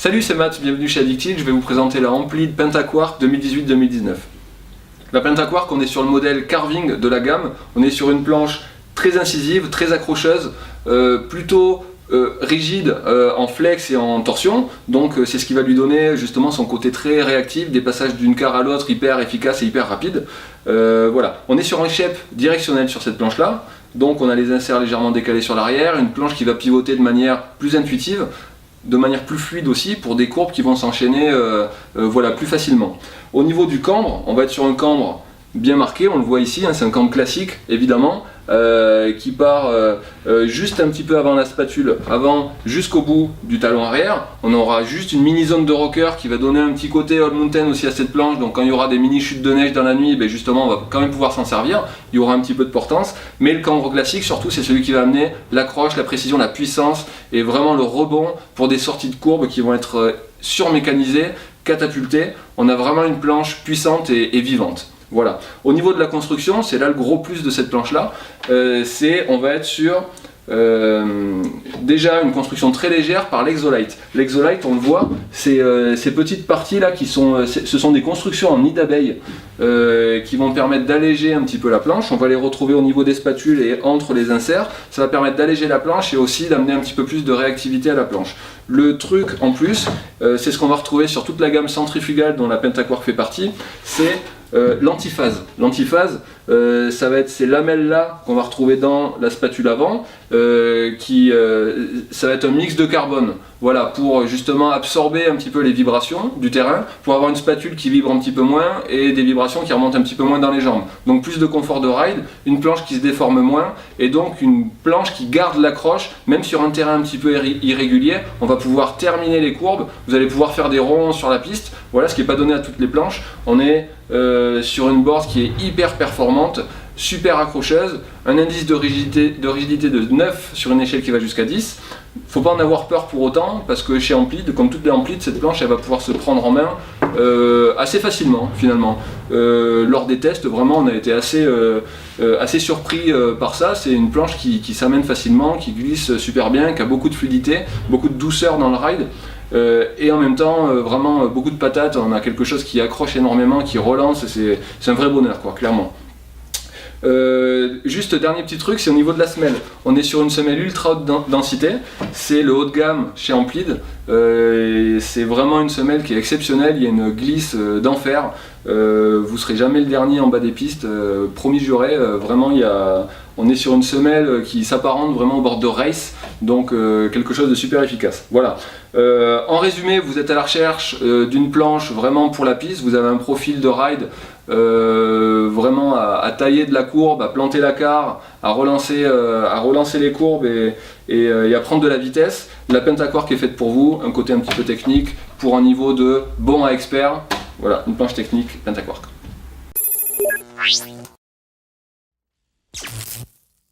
Salut, c'est Matt, bienvenue chez Addicted. Je vais vous présenter la Ampli Pentaquark 2018-2019. La Pentaquark, on est sur le modèle carving de la gamme. On est sur une planche très incisive, très accrocheuse, plutôt rigide en flex et en torsion. Donc c'est ce qui va lui donner justement son côté très réactif, des passages d'une carre à l'autre hyper efficace et hyper rapide. Voilà, on est sur un shape directionnel sur cette planche là. Donc on a les inserts légèrement décalés sur l'arrière, une planche qui va pivoter de manière plus intuitive, de manière plus fluide aussi, pour des courbes qui vont s'enchaîner voilà, plus facilement. Au niveau du cambre, on va être sur un cambre bien marqué, on le voit ici, hein, c'est un cambre classique évidemment, qui part juste un petit peu avant la spatule, avant jusqu'au bout du talon arrière. On aura juste une mini zone de rocker qui va donner un petit côté Old Mountain aussi à cette planche, donc quand il y aura des mini chutes de neige dans la nuit, ben justement on va quand même pouvoir s'en servir, il y aura un petit peu de portance, mais le cambre classique surtout c'est celui qui va amener l'accroche, la précision, la puissance et vraiment le rebond pour des sorties de courbes qui vont être surmécanisées, catapultées. On a vraiment une planche puissante et vivante. Voilà. Au niveau de la construction, c'est là le gros plus de cette planche là, on va être sur déjà une construction très légère par l'Exolite. L'Exolite, on le voit, ces petites parties là ce sont des constructions en nid d'abeille qui vont permettre d'alléger un petit peu la planche. On va les retrouver au niveau des spatules et entre les inserts. Ça va permettre d'alléger la planche et aussi d'amener un petit peu plus de réactivité à la planche. Le truc en plus, c'est ce qu'on va retrouver sur toute la gamme centrifugale dont la Pentaquark fait partie, c'est l'antiphase. L'antiphase, ça va être ces lamelles là qu'on va retrouver dans la spatule avant, ça va être un mix de carbone, voilà, pour justement absorber un petit peu les vibrations du terrain, pour avoir une spatule qui vibre un petit peu moins et des vibrations qui remontent un petit peu moins dans les jambes. Donc plus de confort de ride, une planche qui se déforme moins et donc une planche qui garde l'accroche, même sur un terrain un petit peu irrégulier. On va pouvoir terminer les courbes, vous allez pouvoir faire des ronds sur la piste, voilà, ce qui n'est pas donné à toutes les planches. On est sur une board qui est hyper performante, super accrocheuse, un indice de rigidité de 9 sur une échelle qui va jusqu'à 10. Faut pas en avoir peur pour autant, parce que chez Amplid, comme toutes les Amplid, cette planche elle va pouvoir se prendre en main assez facilement finalement. Lors des tests, vraiment on a été assez surpris par ça. C'est une planche qui s'amène facilement, qui glisse super bien, qui a beaucoup de fluidité, beaucoup de douceur dans le ride. Et en même temps vraiment beaucoup de patates. On a quelque chose qui accroche énormément, qui relance, c'est un vrai bonheur quoi, clairement. Juste dernier petit truc, c'est au niveau de la semelle. On est sur une semelle ultra haute densité, c'est le haut de gamme chez Amplid. C'est vraiment une semelle qui est exceptionnelle, il y a une glisse d'enfer. Vous serez jamais le dernier en bas des pistes, promis juré. Vraiment on est sur une semelle qui s'apparente vraiment au bord de race, donc quelque chose de super efficace. Voilà. En résumé, vous êtes à la recherche d'une planche vraiment pour la piste, vous avez un profil de ride vraiment à tailler de la courbe, à planter la carre, à relancer les courbes et à prendre de la vitesse. La Pentaquark est faite pour vous, un côté un petit peu technique, pour un niveau de bon à expert. Voilà, une planche technique Pentaquark.